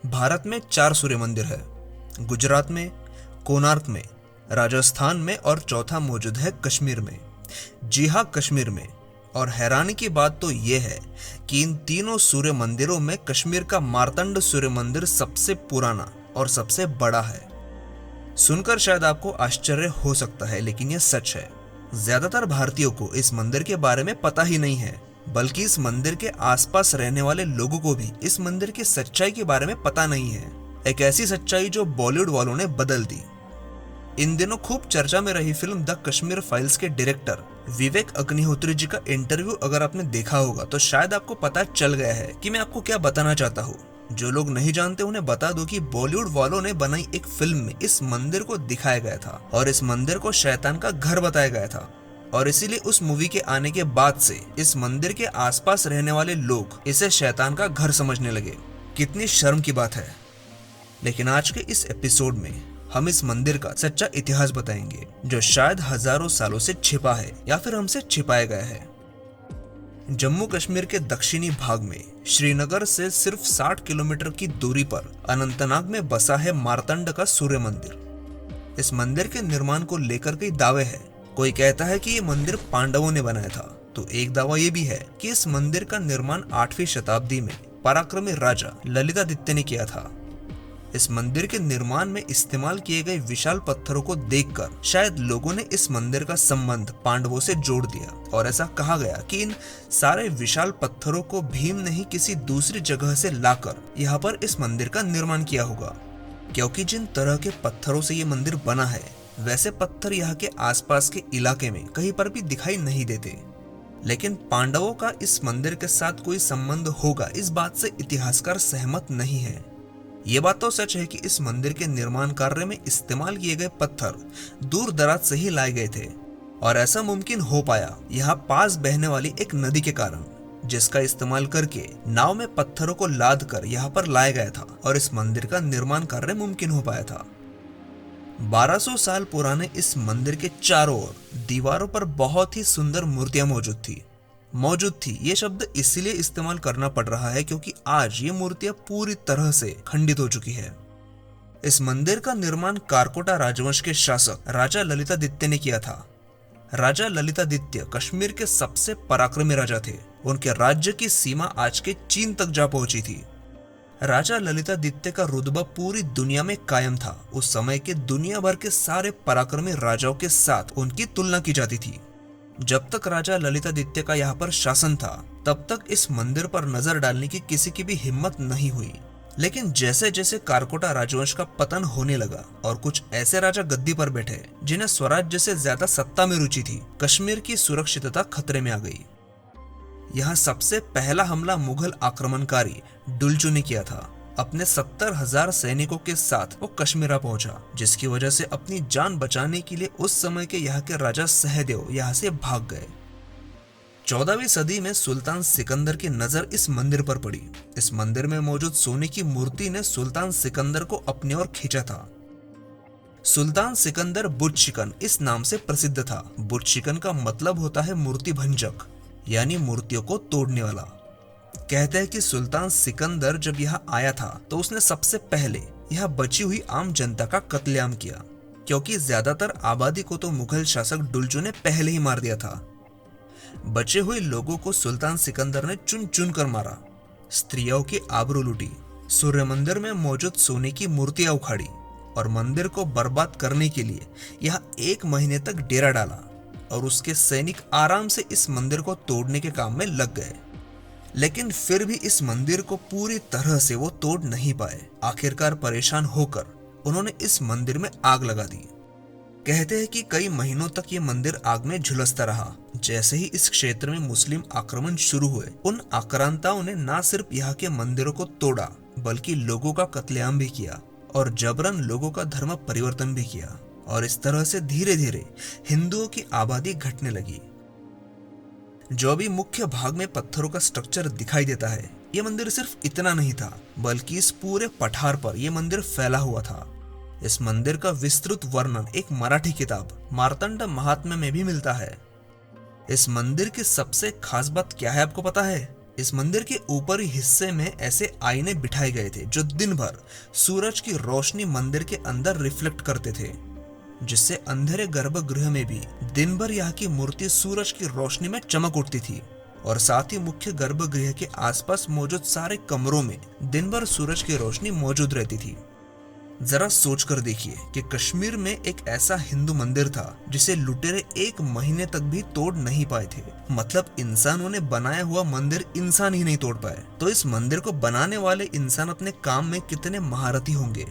भारत में 4 सूर्य मंदिर है। गुजरात में, कोणार्क में, राजस्थान में और चौथा मौजूद है कश्मीर में। जी हाँ, कश्मीर में। और हैरानी की बात तो यह है कि इन तीनों सूर्य मंदिरों में कश्मीर का मार्तंड सूर्य मंदिर सबसे पुराना और सबसे बड़ा है। सुनकर शायद आपको आश्चर्य हो सकता है, लेकिन यह सच है। ज्यादातर भारतीयों को इस मंदिर के बारे में पता ही नहीं है, बल्कि इस मंदिर के आसपास रहने वाले लोगों को भी इस मंदिर की सच्चाई के बारे में पता नहीं है। एक ऐसी सच्चाई जो बॉलीवुड वालों ने बदल दी। इन दिनों खूब चर्चा में रही फिल्म द कश्मीर फाइल्स के डायरेक्टर विवेक अग्निहोत्री जी का इंटरव्यू अगर आपने देखा होगा तो शायद आपको पता चल गया है कि मैं आपको क्या बताना चाहता हूँ। जो लोग नहीं जानते उन्हें बता दूं कि बॉलीवुड वालों ने बनाई एक फिल्म में इस मंदिर को दिखाया गया था और इस मंदिर को शैतान का घर बताया गया था, और इसीलिए उस मूवी के आने के बाद से इस मंदिर के आसपास रहने वाले लोग इसे शैतान का घर समझने लगे। कितनी शर्म की बात है। लेकिन आज के इस एपिसोड में हम इस मंदिर का सच्चा इतिहास बताएंगे, जो शायद हजारों सालों से छिपा है या फिर हमसे छिपाया गया है। जम्मू कश्मीर के दक्षिणी भाग में श्रीनगर से सिर्फ 60 किलोमीटर की दूरी पर अनंतनाग में बसा है मार्तंड का सूर्य मंदिर। इस मंदिर के निर्माण को लेकर कई दावे हैं। कोई कहता है कि ये मंदिर पांडवों ने बनाया था, तो एक दावा ये भी है कि इस मंदिर का निर्माण 8वीं शताब्दी में पराक्रमी राजा ललितादित्य ने किया था। इस मंदिर के निर्माण में इस्तेमाल किए गए विशाल पत्थरों को देखकर शायद लोगों ने इस मंदिर का संबंध पांडवों से जोड़ दिया, और ऐसा कहा गया कि इन सारे विशाल पत्थरों को भीम ने ही किसी दूसरी जगह से लाकर यहाँ पर इस मंदिर का निर्माण किया होगा। क्योंकि जिन तरह के पत्थरों से ये मंदिर बना है, वैसे पत्थर यहाँ के आसपास के इलाके में कहीं पर भी दिखाई नहीं देते। लेकिन पांडवों का इस मंदिर के साथ कोई संबंध होगा, इस बात से इतिहासकार सहमत नहीं है। ये बात तो सच है कि इस मंदिर के निर्माण कार्य में इस्तेमाल किए गए पत्थर दूर दराज से ही लाए गए थे, और ऐसा मुमकिन हो पाया यहाँ पास बहने वाली एक नदी के कारण, जिसका इस्तेमाल करके नाव में पत्थरों को लाद कर यहाँ पर लाया गया था और इस मंदिर का निर्माण कार्य मुमकिन हो पाया था। 1200 साल पुराने इस मंदिर के चारों ओर दीवारों पर बहुत ही सुंदर मूर्तियां मौजूद थी। ये शब्द इसलिए इस्तेमाल करना पड़ रहा है क्योंकि आज ये मूर्तियां पूरी तरह से खंडित हो चुकी है। इस मंदिर का निर्माण कारकोटा राजवंश के शासक राजा ललितादित्य ने किया था। राजा ललितादित्य कश्मीर के सबसे पराक्रमी राजा थे। उनके राज्य की सीमा आज के चीन तक जा पहुंची थी। राजा ललितादित्य का रुतबा पूरी दुनिया में कायम था। उस समय के दुनिया भर के सारे पराक्रमी राजाओं के साथ उनकी तुलना की जाती थी। जब तक राजा ललितादित्य का यहाँ पर शासन था, तब तक इस मंदिर पर नजर डालने की किसी की भी हिम्मत नहीं हुई। लेकिन जैसे जैसे कारकोटा राजवंश का पतन होने लगा और कुछ ऐसे राजा गद्दी पर बैठे जिन्हें स्वराज्य से ज्यादा सत्ता में रुचि थी, कश्मीर की सुरक्षितता खतरे में आ गई। यहाँ सबसे पहला हमला मुगल आक्रमणकारी डुलचू ने किया था। अपने 70,000 सैनिकों के साथ वो कश्मीर पहुंचा, जिसकी वजह से अपनी जान बचाने के लिए उस समय के यहाँ के राजा सहदेव यहाँ से भाग गए। 14वीं सदी में सुल्तान सिकंदर की नजर इस मंदिर पर पड़ी। इस मंदिर में मौजूद सोने की मूर्ति ने सुल्तान सिकंदर को अपनी ओर खींचा था। सुल्तान सिकंदर बुत शिकन इस नाम से प्रसिद्ध था। बुत शिकन का मतलब होता है मूर्ति भंजक, यानी मूर्तियों को तोड़ने वाला। कहते हैं कि सुल्तान सिकंदर जब यहाँ आया था तो उसने सबसे पहले यहाँ बची हुई आम जनता का कत्लेआम किया, क्योंकि ज्यादातर आबादी को तो मुगल शासक डुलचू ने पहले ही मार दिया था। बचे हुए लोगों को सुल्तान सिकंदर ने चुन चुन कर मारा, स्त्रियों की आबरू लूटी, सूर्य मंदिर में मौजूद सोने की मूर्तियां उखाड़ी और मंदिर को बर्बाद करने के लिए यहाँ 1 महीने तक डेरा डाला, और उसके सैनिक आराम से इस मंदिर को तोड़ने के काम में लग गए। लेकिन फिर भी इस मंदिर को पूरी तरह से वो तोड़ नहीं पाए। आखिरकार परेशान होकर उन्होंने इस मंदिर में आग लगा दी। कहते हैं कि कई महीनों तक ये मंदिर आग में झुलसता रहा। जैसे ही इस क्षेत्र में मुस्लिम आक्रमण शुरू हुए, उन आक्रांताओं ने न सिर्फ यहाँ के मंदिरों को तोड़ा, बल्कि लोगों का कत्लेआम भी किया और जबरन लोगों का धर्म परिवर्तन भी किया, और इस तरह से धीरे धीरे हिंदुओं की आबादी घटने लगी। जो भी मुख्य भाग में पत्थरों का स्ट्रक्चर दिखाई देता है, ये मंदिर सिर्फ इतना नहीं था, बल्कि इस पूरे पठार पर यह मंदिर फैला हुआ था। इस मंदिर का विस्तृत वर्णन एक मराठी किताब मार्तंड महात्म्य में भी मिलता है। इस मंदिर की सबसे खास बात क्या है आपको पता है? इस मंदिर के ऊपरी हिस्से में ऐसे आईने बिठाए गए थे जो दिन भर सूरज की रोशनी मंदिर के अंदर रिफ्लेक्ट करते थे, जिससे अंधेरे गर्भगृह में भी दिन भर यहाँ की मूर्ति सूरज की रोशनी में चमक उठती थी। और साथ ही मुख्य गर्भगृह के आसपास मौजूद सारे कमरों में दिन भर सूरज की रोशनी मौजूद रहती थी। जरा सोचकर देखिए कि कश्मीर में एक ऐसा हिंदू मंदिर था जिसे लुटेरे 1 महीने तक भी तोड़ नहीं पाए थे। मतलब इंसानों ने बनाया हुआ मंदिर इंसान ही नहीं तोड़ पाए, तो इस मंदिर को बनाने वाले इंसान अपने काम में कितने महारथी होंगे।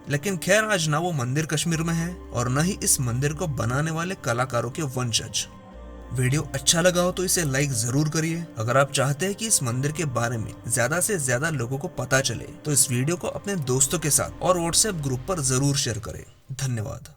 लेकिन खैर, आज ना वो मंदिर कश्मीर में है और न ही इस मंदिर को बनाने वाले कलाकारों के वंशज। वीडियो अच्छा लगा हो तो इसे लाइक जरूर करिए। अगर आप चाहते हैं कि इस मंदिर के बारे में ज्यादा से ज्यादा लोगों को पता चले तो इस वीडियो को अपने दोस्तों के साथ और व्हाट्सएप ग्रुप पर जरूर शेयर करें। धन्यवाद।